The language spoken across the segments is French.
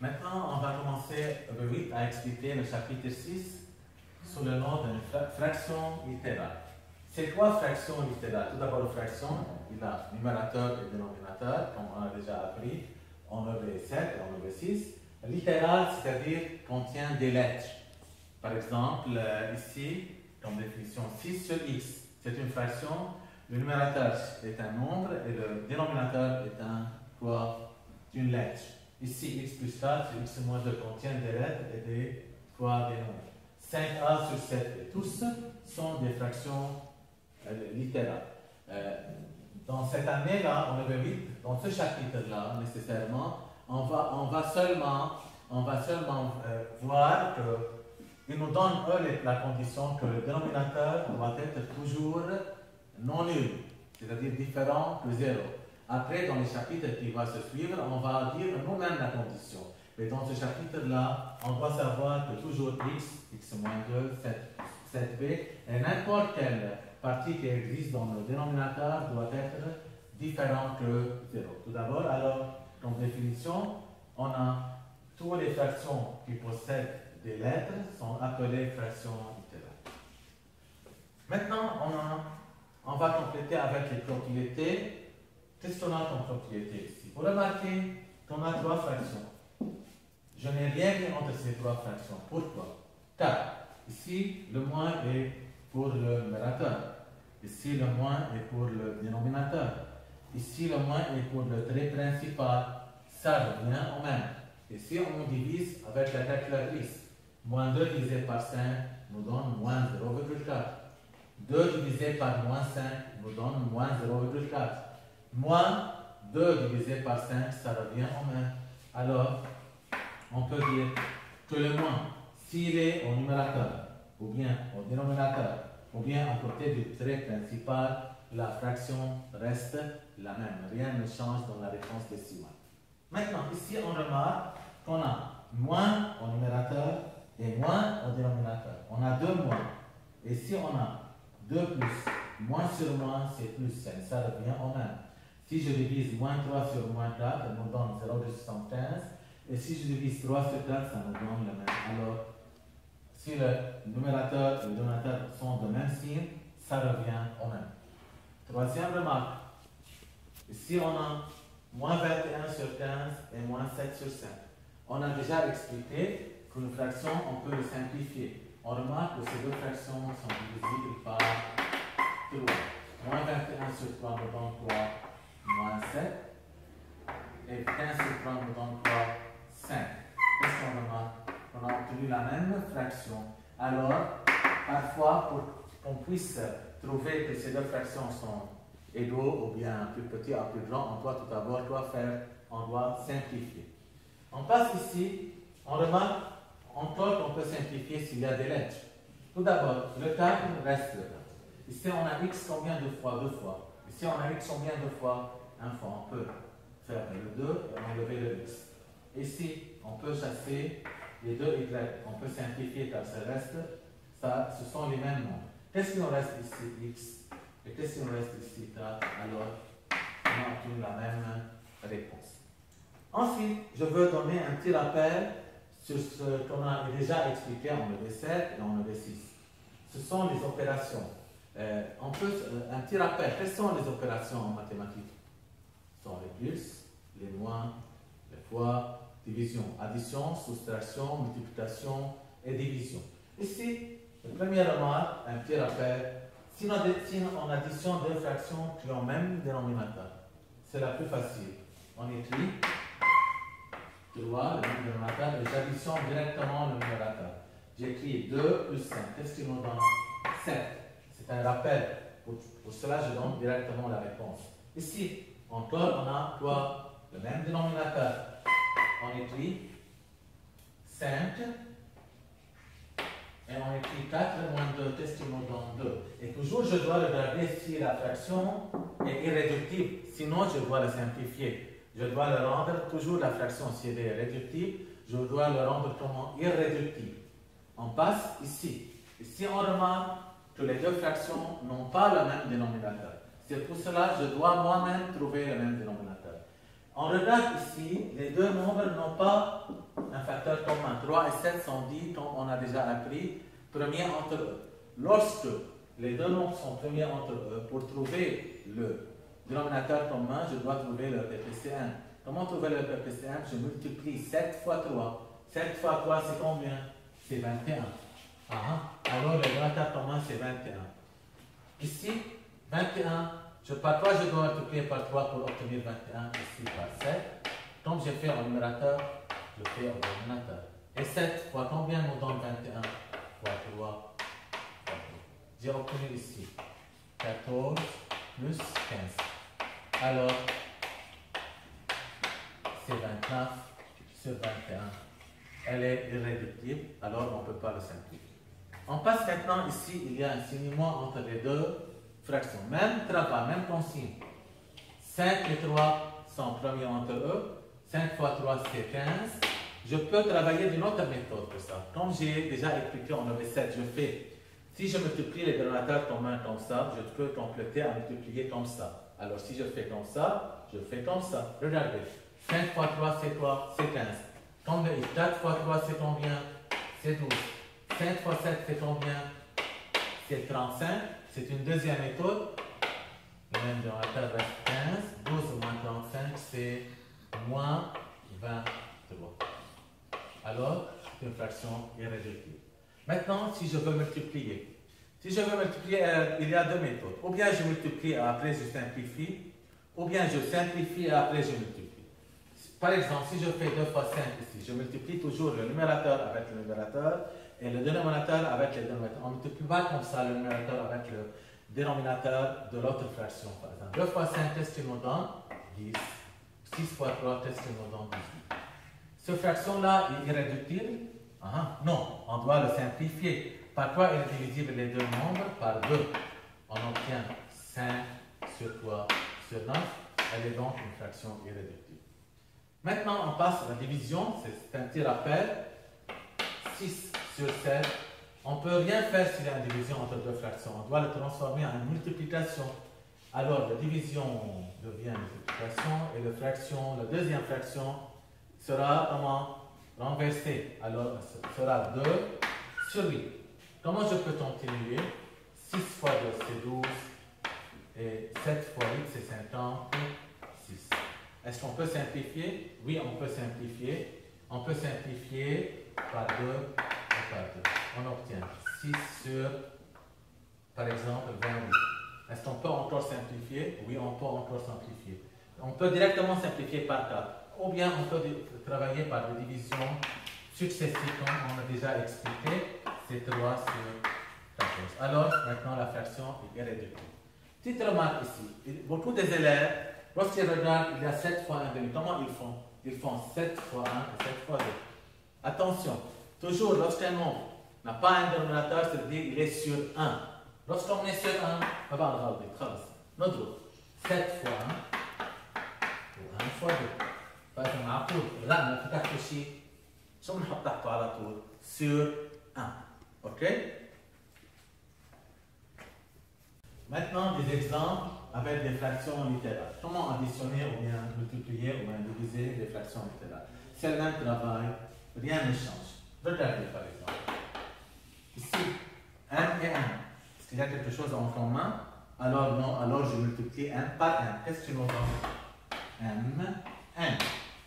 Maintenant, on va commencer le 8 à expliquer le chapitre 6 sous le nom d'une fraction littérale. Ces trois fractions littérales, tout d'abord, la fraction, il a numérateur et dénominateur, comme on a déjà appris en EV7 et en EV6. Littérale, c'est-à-dire contient des lettres. Par exemple, ici, comme définition, 6 sur x, c'est une fraction. Le numérateur est un nombre et le dénominateur est une lettre. Ici, x plus 4, x moins 2 contient des lettres et des nombres. 5a sur 7 et tous sont des fractions littérales. Dans cette année-là, on avait vu, dans ce chapitre-là, nécessairement, on va seulement voir qu'ils nous donnent, eux, la condition que le dénominateur doit être toujours non nul, c'est-à-dire différent de 0. Après, dans les chapitres qui vont se suivre, on va dire nous-mêmes la condition. Mais dans ce chapitre-là, on doit savoir que toujours x moins 2, 7b, et n'importe quelle partie qui existe dans le dénominateur doit être différente que 0. Tout d'abord, alors, comme définition, on a toutes les fractions qui possèdent des lettres sont appelées fractions littérales. Maintenant, on va compléter avec les propriétés. Qu'est-ce qu'on a comme propriété ici? Vous remarquez qu'on a trois fractions. Je n'ai rien mis entre ces trois fractions. Pourquoi? Car ici, le moins est pour le numérateur. Ici, le moins est pour le dénominateur. Ici, le moins est pour le trait principal. Ça revient au même. Ici, on divise avec la calculatrice. Moins 2 divisé par 5 nous donne moins 0,4. 2 divisé par moins 5 nous donne moins 0,4. Moins 2 divisé par 5, ça revient au même. Alors, on peut dire que le moins, s'il est au numérateur, ou bien au dénominateur, ou bien à côté du trait principal, la fraction reste la même. Rien ne change dans la réponse décimale. Maintenant, ici, on remarque qu'on a moins au numérateur et moins au dénominateur. On a deux moins. Et si on a 2 plus, moins sur moins, c'est plus 5. Ça revient au même. Si je divise moins 3 sur moins 4, ça nous donne 0,75. Et si je divise 3 sur 4, ça nous donne le même. Alors, si le numérateur et le dénominateur sont de même signe, ça revient au même. Troisième remarque. Ici, on a moins 21 sur 15 et moins 7 sur 5. On a déjà expliqué qu'une fraction, on peut le simplifier. On remarque que ces deux fractions sont divisibles par 3. Moins 21 sur 3 nous donne quoi? Moins 7. Et 15 sur 3 nous donne quoi? 5. Qu'est-ce qu'on remarque? On a obtenu la même fraction. Alors, parfois, pour qu'on puisse trouver que ces deux fractions sont égaux ou bien plus petit à plus grand, on doit tout d'abord on doit simplifier. On passe ici, on remarque encore qu'on peut simplifier s'il y a des lettres. Tout d'abord, le 4 reste le 4. Ici, on a x combien de fois? 2 fois. Ici, on a x combien de fois? 1 fois. On peut faire le 2 et enlever le x. Ici, on peut chasser les deux y. On peut simplifier car ça reste, ce sont les mêmes nombres. Qu'est-ce qu'il nous reste ici? X. Et qu'est-ce qu'il nous reste ici? 4. Alors, on a obtenu la même réponse. Ensuite, je veux donner un petit rappel sur ce qu'on a déjà expliqué en EV7 et en EV6. Ce sont les opérations. Un petit rappel, quelles sont les opérations en mathématiques? Ce sont les plus, les moins, les fois, division, addition, soustraction, multiplication et division. Ici, la première remarque, un petit rappel, si on additionne deux fractions qui ont le même dénominateur, c'est la plus facile. On écrit 3, le même dénominateur, et j'additionne directement le numérateur. J'écris 2 plus 5. Qu'est-ce qui nous donne? 7. C'est un rappel. Pour cela, je donne directement la réponse. Ici, encore, on a quoi? Le même dénominateur. On écrit 5 et on écrit 4 moins 2. Qu'est-ce qui nous donne 2? Et toujours, je dois regarder si la fraction est irréductible. Sinon, je dois la simplifier. Je dois le rendre, toujours la fraction, si elle est réductible, je dois le rendre comment? Irréductible. On passe ici. Ici, on remarque que les deux fractions n'ont pas le même dénominateur. C'est pour cela que je dois moi-même trouver le même dénominateur. On regarde ici, les deux nombres n'ont pas un facteur commun. 3 et 7 sont dits, comme on a déjà appris, premiers entre eux. Lorsque les deux nombres sont premiers entre eux, pour trouver le dénominateur commun, je dois trouver le PPC1. Comment trouver le PPC1? Je multiplie 7 fois 3. 7 fois 3, c'est combien? C'est 21. Alors, le dénominateur commun, c'est 21. Ici, 21, par 3, je dois multiplier par 3 pour obtenir 21. Ici, par 7. Comme j'ai fait en numérateur, je fais en dénominateur. Et 7 fois combien nous donne 21? Fois 3. J'ai obtenu ici 14 plus 15. Alors, c'est 29 sur 21. Elle est irréductible, alors on ne peut pas le simplifier. On passe maintenant ici, il y a un signe moins entre les deux fractions. Même travail, même consigne. 5 et 3 sont premiers entre eux. 5 fois 3, c'est 15. Je peux travailler d'une autre méthode pour ça. Comme j'ai déjà expliqué, on avait 7. Si je multiplie les dénominateurs communs comme ça, je peux compléter à multiplier comme ça. Alors, si je fais comme ça, je fais comme ça. Regardez. 5 fois 3, c'est quoi? C'est 15. 4 fois 3, c'est combien? C'est 12. 5 fois 7, c'est combien? C'est 35. C'est une deuxième méthode. Le même dénominateur reste 15. 12 moins 35, c'est moins 23. Alors, c'est une fraction irréductible. Maintenant, si je veux multiplier. Il y a deux méthodes. Ou bien je multiplie et après je simplifie, ou bien je simplifie et après je multiplie. Par exemple, si je fais 2 fois 5 ici, je multiplie toujours le numérateur avec le numérateur et le dénominateur avec le dénominateur. On ne multiplie pas comme ça le numérateur avec le dénominateur de l'autre fraction. Par exemple, 2 fois 5, qu'est-ce qu'il nous donne? 10. 6 fois 3, qu'est-ce qu'il nous donne? 18. Cette fraction-là est irréductible? Non, on doit le simplifier. Par quoi est divisible les deux nombres? Par 2. On obtient 5 sur 3 sur 9. Elle est donc une fraction irréductible. Maintenant, on passe à la division. C'est un petit rappel. 6 sur 7. On ne peut rien faire s'il y a une division entre deux fractions. On doit le transformer en une multiplication. Alors, la division devient multiplication et la deuxième fraction sera comment? Renversée. Alors, ce sera 2 sur 8. Comment je peux continuer? 6 fois 2, c'est 12. Et 7 fois 8, c'est 56. Est-ce qu'on peut simplifier? Oui, on peut simplifier. On peut simplifier par 2 et par 2. On obtient 6 sur, par exemple, 28. Est-ce qu'on peut encore simplifier? Oui, on peut encore simplifier. On peut directement simplifier par 4. Ou bien on peut travailler par des divisions successives, comme on a déjà expliqué. C'est 3 sur 14. Alors, maintenant, la fraction est irréductible. Petite remarque ici. Beaucoup des élèves, lorsqu'ils regardent, il y a 7 fois 1 demi. Comment ils font? Ils font 7 fois 1 et 7 fois 2. Attention, toujours, lorsqu'un nombre n'a pas un dénominateur, c'est-à-dire qu'il est sur 1. Lorsqu'on est sur 1, on va regarder. Notre 7 fois 1 ou 1 fois 2. فإذا معقول لا فتحت شيء شو بنحط تحته على طول sur 1. OK? Maintenant, des exemples avec des fractions littérales. Comment additionner ou bien multiplier ou bien diviser des fractions littérales? C'est le même travail, rien ne change. Regardez par exemple. Ici, 1 et 1. Est-ce qu'il y a quelque chose en commun? Alors non, alors je multiplie 1 par 1. Qu'est-ce que nous donne? M, 1.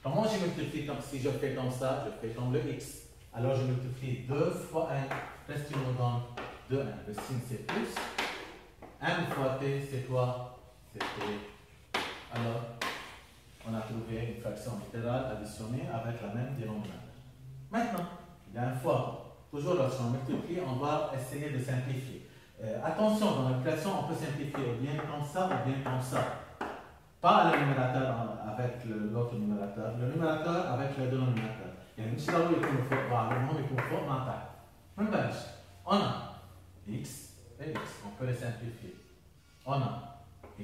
Comment je multiplie? Comme si je fais comme ça, je fais comme le x. Alors je multiplie 2 fois 1. Qu'est-ce qui nous donne? 2, 1. Le signe c'est plus. 1 fois t, c'est quoi? C'est t. Alors, on a trouvé une fraction littérale additionnée avec la même dénominateur. Maintenant, il y a une fois, toujours lorsqu'on multiplie, on va essayer de simplifier. Attention, dans la multiplication, on peut simplifier ou bien comme ça ou bien comme ça. Pas le numérateur avec l'autre numérateur, le numérateur avec le dénominateur. يعني مش ضروري يكونوا فوق بعض، هم يكونوا فوق مع تحت. بنبلش. On a x et x, on peut les simplifier. On a y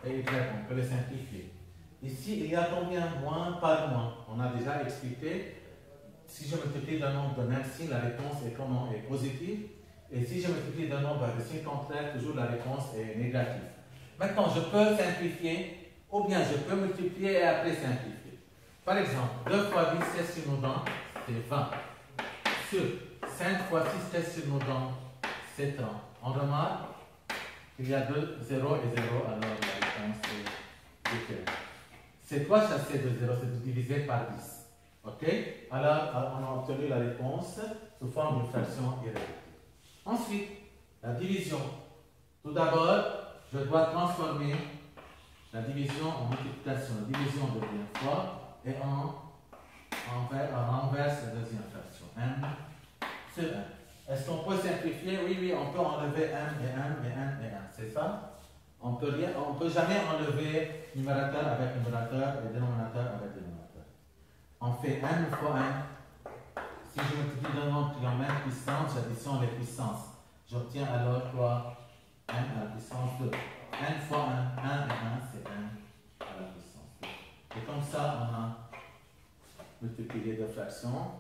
et y, on peut les simplifier. Ici, il y a combien? Moins par moins. On a déjà expliqué. Si je multiplie d'un nombre de même signe, la réponse est comment? Est positive. Et si je multiplie d'un nombre de signe contraire, toujours la réponse est négative. Maintenant, je peux simplifier, ou bien je peux multiplier et après simplifier. Par exemple, 2 fois 10 tests sur nos dents, c'est 20. Sur 5 fois 6 tests sur nos dents, c'est 30. On remarque qu'il y a 2 0 et 0, alors la réponse est différente. C'est quoi chasser de 0? C'est de diviser par 10. Ok? Alors, on a obtenu la réponse sous forme d'une fraction irréductible. Ensuite, la division. Tout d'abord, je dois transformer la division en multiplication. La division devient fois et on renverse la deuxième fraction. M sur 1. Est-ce qu'on peut simplifier? Oui, oui, on peut enlever M et M et M et 1. C'est ça? On ne peut jamais enlever numérateur avec numérateur et dénominateur avec dénominateur. On fait n fois n. Si je multiplie deux nombres qui ont même puissance, j'additionne les puissances. J'obtiens alors quoi? N à la puissance 2. N fois 1, 1 et 1, c'est n à la puissance 2. Et comme ça, on a multiplié deux fractions,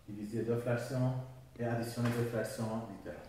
divisé deux fractions et additionné deux fractions littérales.